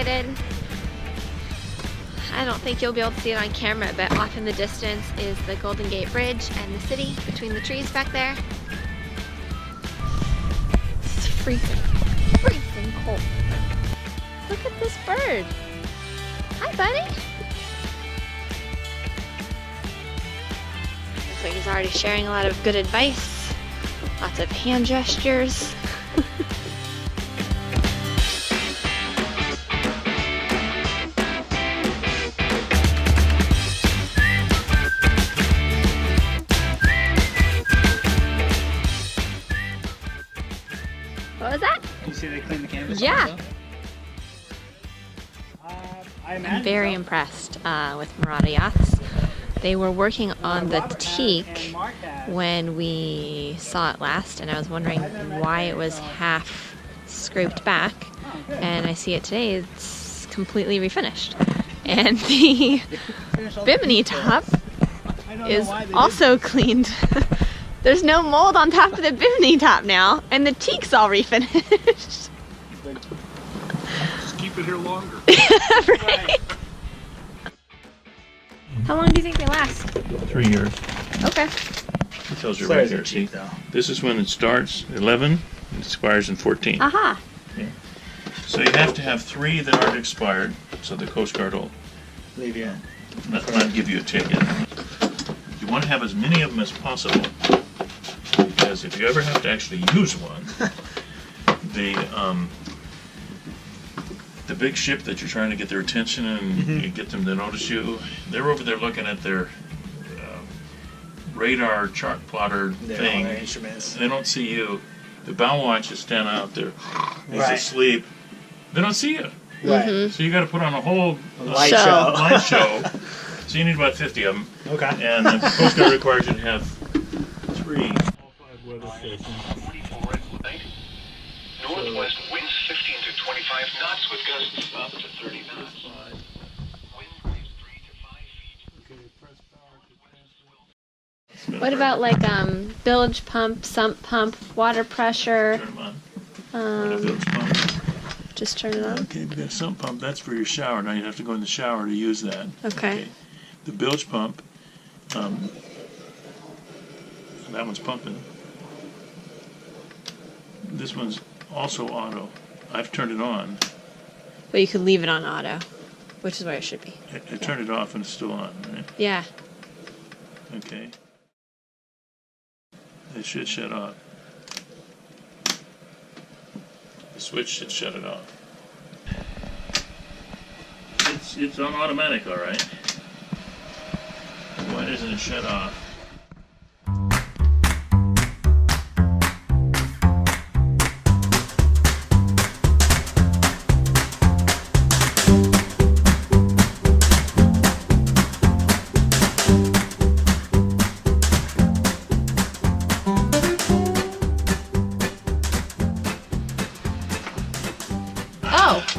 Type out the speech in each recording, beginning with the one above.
started. I don't think you'll be able to see it on camera, but off in the distance is the Golden Gate Bridge and the city between the trees back there. It's freezing cold. Look at this bird. Hi, buddy. Looks like he's already sharing a lot of good advice. Lots of hand gestures. What was that? You see they clean the canvas? Yeah. I'm very impressed with Murata Yachts. They were working on the teak when we saw it last, and I was wondering why it was half scraped back. And I see it today, it's completely refinished. And the bimini top is also cleaned. There's no mold on top of the bimini top now, and the teak's all refinished. Just keep it here longer. Right? How long do you think they last? 3 years. Okay. It tells you right here. See, this is when it starts, 11, it expires in 14. Aha. Yeah. So you have to have 3 that aren't expired, so the Coast Guard will leave you. Not give you a ticket. You want to have as many of them as possible, because if you ever have to actually use one, the big ship that you're trying to get their attention and you get them to notice you, they're over there looking at their radar chart plotter thing. All their instruments. They don't see you. The bow watch is standing out there. He's asleep. They don't see you. Right. So you got to put on a whole light show. Light show. So you need about 50 of them. Okay. And the Coast Guard requires you to have 3. All 5 weather stations. Northwest winds 15 to 25 knots with gusts up to 30 knots. Wind waves 3 to 5 feet. What about like bilge pump, sump pump, water pressure? Turn them on. Bilge pump. Just turn it on. Okay, the sump pump, that's for your shower. Now you have to go in the shower to use that. Okay. The bilge pump, that one's pumping. This one's also auto. I've turned it on. But you could leave it on auto, which is where it should be. I turned it off and it's still on, right? Yeah. Okay. It should shut off. The switch should shut it off. It's on automatic, all right. Why doesn't it shut off?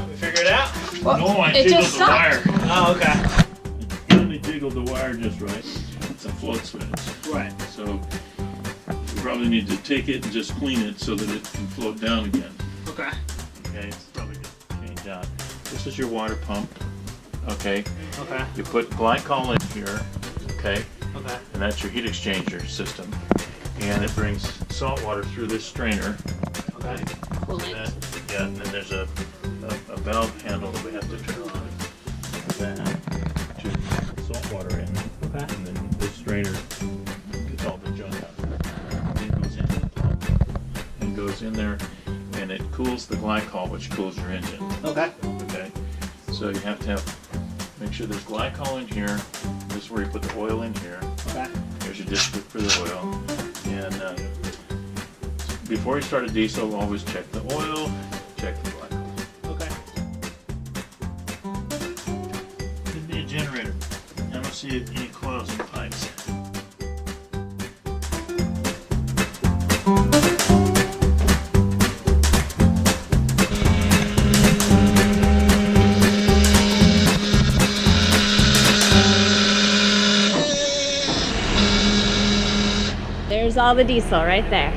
We figured it out? Well, No, I it jiggled just the wire. stopped. Oh, okay. I only jiggled the wire just right. It's a float switch. Right. So you probably need to take it and just clean it so that it can float down again. Okay. Okay, it's probably going to change out. This is your water pump. Okay. Okay. You put glycol in here. Okay. Okay. And that's your heat exchanger system. And it brings salt water through this strainer. Okay. Coolant. Yeah, and then there's a valve handle that we have to turn on. Like that. To salt water in. Okay. And then this strainer gets all the junk out. And it goes in the pump. And goes in there and it cools the glycol, which cools your engine. Okay. Okay. So you have to make sure there's glycol in here. This is where you put the oil in here. Okay. Here's your district for the oil. And before you start a diesel, always check the oil, check the glycol. Okay. Could be a generator. I don't see any coils in the pipes. There's all the diesel right there.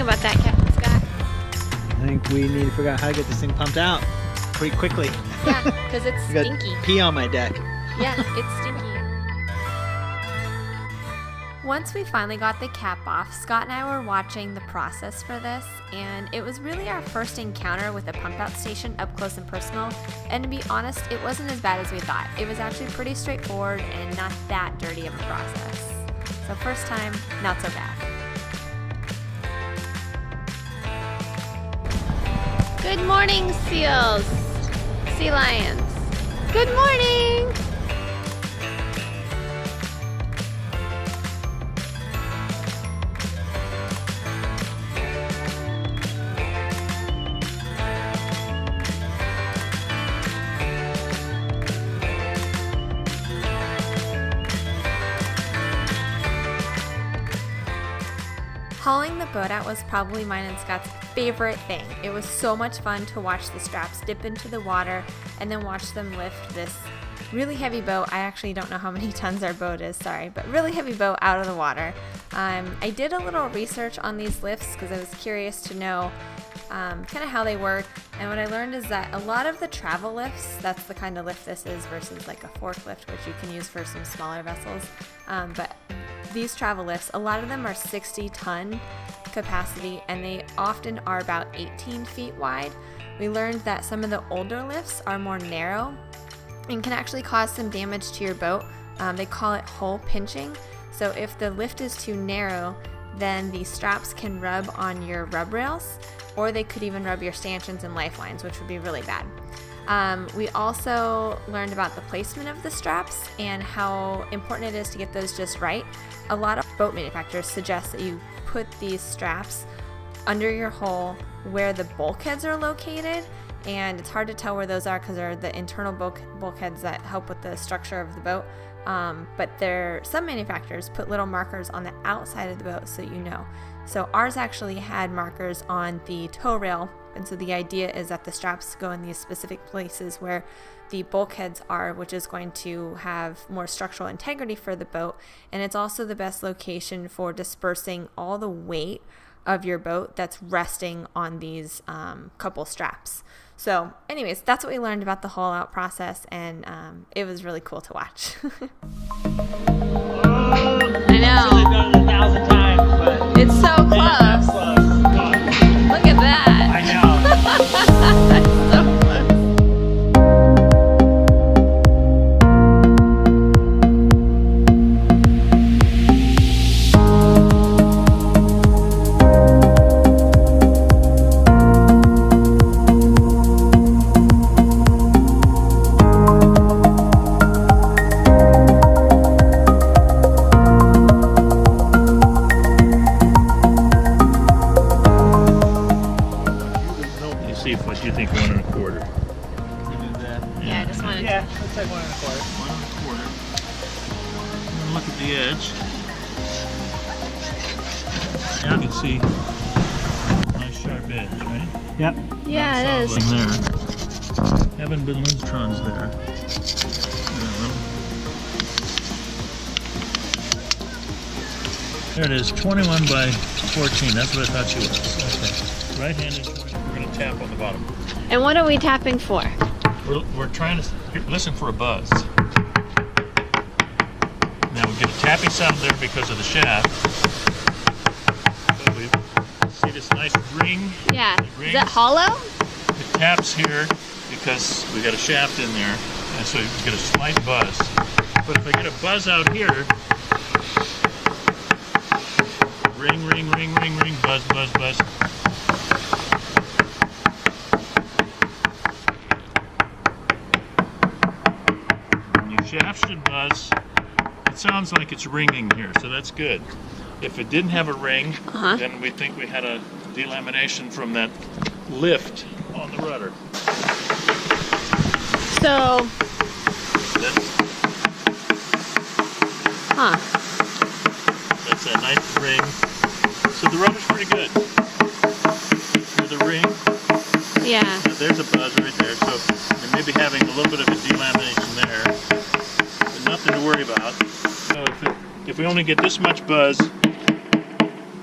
about that, Captain Scott? I think we need to figure out how to get this thing pumped out pretty quickly. Yeah, because it's I got stinky. pee on my deck. Yeah, it's stinky. Once we finally got the cap off, Scott and I were watching the process for this, and it was really our first encounter with a pump out station up close and personal, and to be honest, it wasn't as bad as we thought. It was actually pretty straightforward and not that dirty of a process. So first time, not so bad. Good morning, seals. Sea lions. Good morning. Hauling the boat out was probably mine and Scott's favorite thing. It was so much fun to watch the straps dip into the water and then watch them lift this really heavy boat. I actually don't know how many tons our boat is, sorry, but really heavy boat out of the water. I did a little research on these lifts because I was curious to know kind of how they work, and what I learned is that a lot of the travel lifts, that's the kind of lift this is versus like a forklift, which you can use for some smaller vessels, but these travel lifts, a lot of them are 60-ton capacity, and they often are about 18 feet wide. We learned that some of the older lifts are more narrow and can actually cause some damage to your boat. They call it hull pinching. So if the lift is too narrow, then the straps can rub on your rub rails, or they could even rub your stanchions and lifelines, which would be really bad. We also learned about the placement of the straps and how important it is to get those just right. A lot of boat manufacturers suggest that you put these straps under your hull where the bulkheads are located, and it's hard to tell where those are because they're the internal bulkheads that help with the structure of the boat. But some manufacturers put little markers on the outside of the boat so you know. So ours actually had markers on the tow rail, and so the idea is that the straps go in these specific places where the bulkheads are, which is going to have more structural integrity for the boat, and it's also the best location for dispersing all the weight of your boat that's resting on these couple straps. So anyways, that's what we learned about the haul out process, and it was really cool to watch. I know. I've done it 1,000 times, but It's so close. Look at that. I know. That's so close. What do you think? 1 1/4. Yeah, I just wanted Yeah, let's take 1 1/4. 1 1/4. Look at the edge. Now you can see nice sharp edge, right? Yep. Yeah, it is. There. Haven't been lustrons there. There it is, 21 by 14. That's what I thought she was. Okay. Right-handed. We're going to tap on the bottom. And what are we tapping for? We're trying to listen for a buzz. Now we get a tapping sound there because of the shaft. But we see this nice ring. Yeah. It Is rings. it hollow? It taps here because we got a shaft in there, and so you get a slight buzz. But if I get a buzz out here, ring, ring, ring, ring, ring, buzz, buzz, buzz. Shaft should buzz. It sounds like it's ringing here, so that's good. If it didn't have a ring, then we think we had a delamination from that lift on the rudder. So, That's a nice ring. So the rudder's pretty good. With the ring, yeah. now there's a buzz right there, so we may be having a little bit of a delamination there. Nothing to worry about. So if we only get this much buzz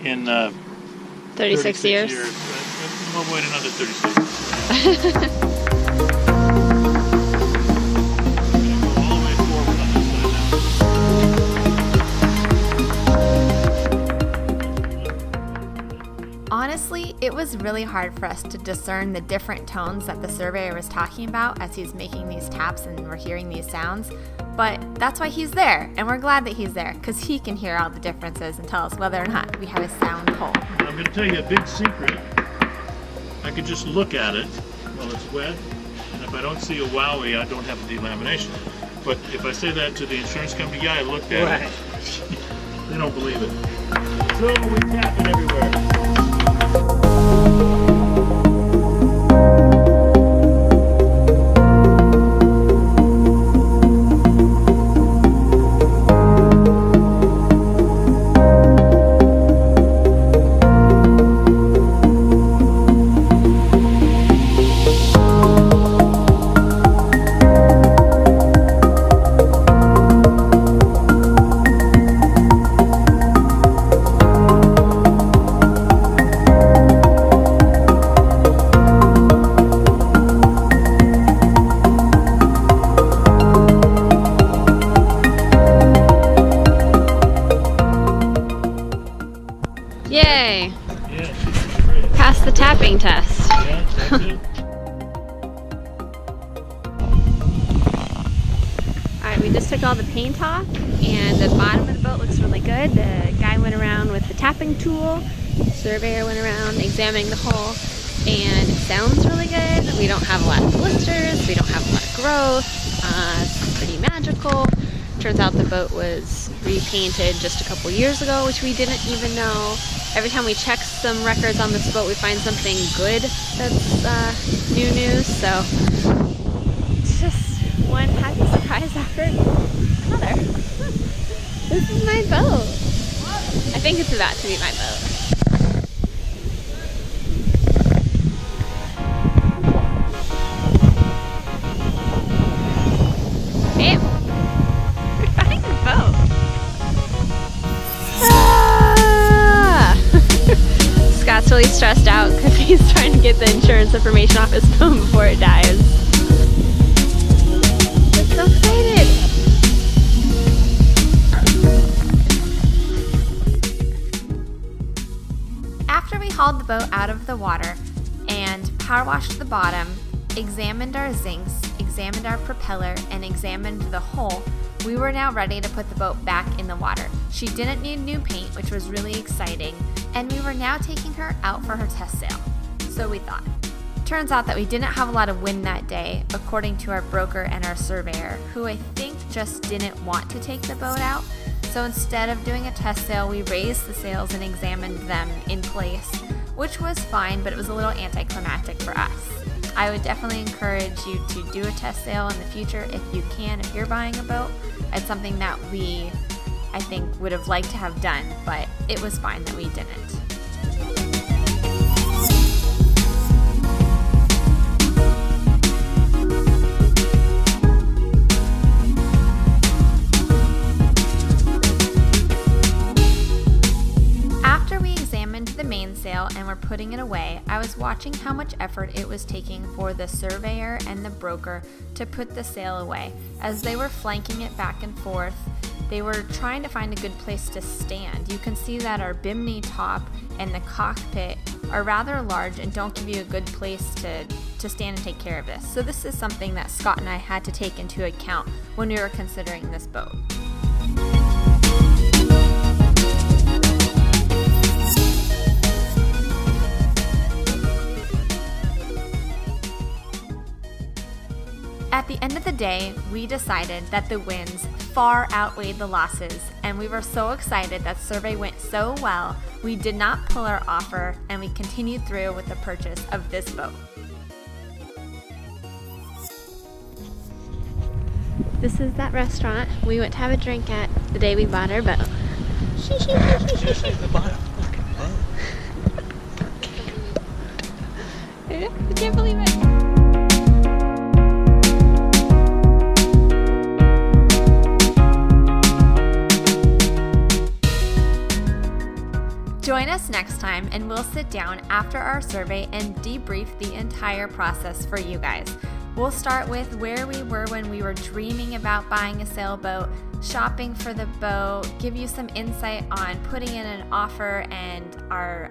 in 36 years. We'll wait another 36. All the way forward on this side now. Honestly, it was really hard for us to discern the different tones that the surveyor was talking about as he's making these taps and we're hearing these sounds. But that's why he's there, and we're glad that he's there, because he can hear all the differences and tell us whether or not we have a sound hole. I'm going to tell you a big secret. I could just look at it while it's wet, and if I don't see a wowie, I don't have a delamination. But if I say that to the insurance company, yeah, I looked at it. They don't believe it. So we tap it everywhere. Yay! Yeah, great. Passed the tapping test. Yeah, that's it. Alright, we just took all the paint off and the bottom of the boat looks really good. The guy went around with the tapping tool, the surveyor went around examining the hull, and it sounds really good. We don't have a lot of blisters, we don't have a lot of growth, it's pretty magical. Turns out the boat was repainted just a couple years ago, which we didn't even know. Every time we check some records on this boat, we find something good that's new news, so it's just one happy surprise after another. This is my boat. I think it's about to be my boat. Babe, we're finding the boat. Ah! Scott's really stressed out because he's trying to get the insurance information off his phone before it dies. I'm so excited. After we hauled the boat out of the water and power washed the bottom, examined our zincs, examined our propeller, and examined the hull, we were now ready to put the boat back in the water. She didn't need new paint, which was really exciting, and we were now taking her out for her test sail. So we thought. Turns out that we didn't have a lot of wind that day, according to our broker and our surveyor, who I think just didn't want to take the boat out. So instead of doing a test sail, we raised the sails and examined them in place, which was fine, but it was a little anticlimactic for us. I would definitely encourage you to do a test sail in the future if you can, if you're buying a boat. It's something that we, I think, would have liked to have done, but it was fine that we didn't. Mainsail and we're putting it away, I was watching how much effort it was taking for the surveyor and the broker to put the sail away. As they were flanking it back and forth, they were trying to find a good place to stand. You can see that our bimini top and the cockpit are rather large and don't give you a good place to stand and take care of this. So this is something that Scott and I had to take into account when we were considering this boat. At the end of the day, we decided that the wins far outweighed the losses, and we were so excited that survey went so well, we did not pull our offer and we continued through with the purchase of this boat. This is that restaurant we went to have a drink at the day we bought our boat. The bottom. I can't believe it. Join us next time, and we'll sit down after our survey and debrief the entire process for you guys. We'll start with where we were when we were dreaming about buying a sailboat, shopping for the boat, give you some insight on putting in an offer and our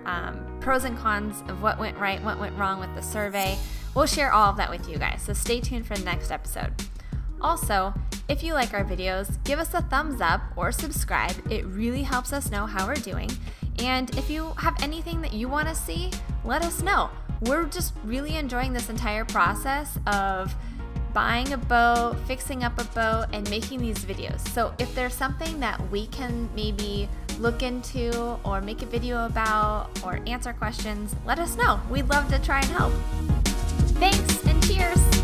pros and cons of what went right, what went wrong with the survey. We'll share all of that with you guys, so stay tuned for the next episode. Also, if you like our videos, give us a thumbs up or subscribe. It really helps us know how we're doing. And if you have anything that you want to see, let us know. We're just really enjoying this entire process of buying a boat, fixing up a boat, and making these videos. So if there's something that we can maybe look into or make a video about or answer questions, let us know. We'd love to try and help. Thanks and cheers!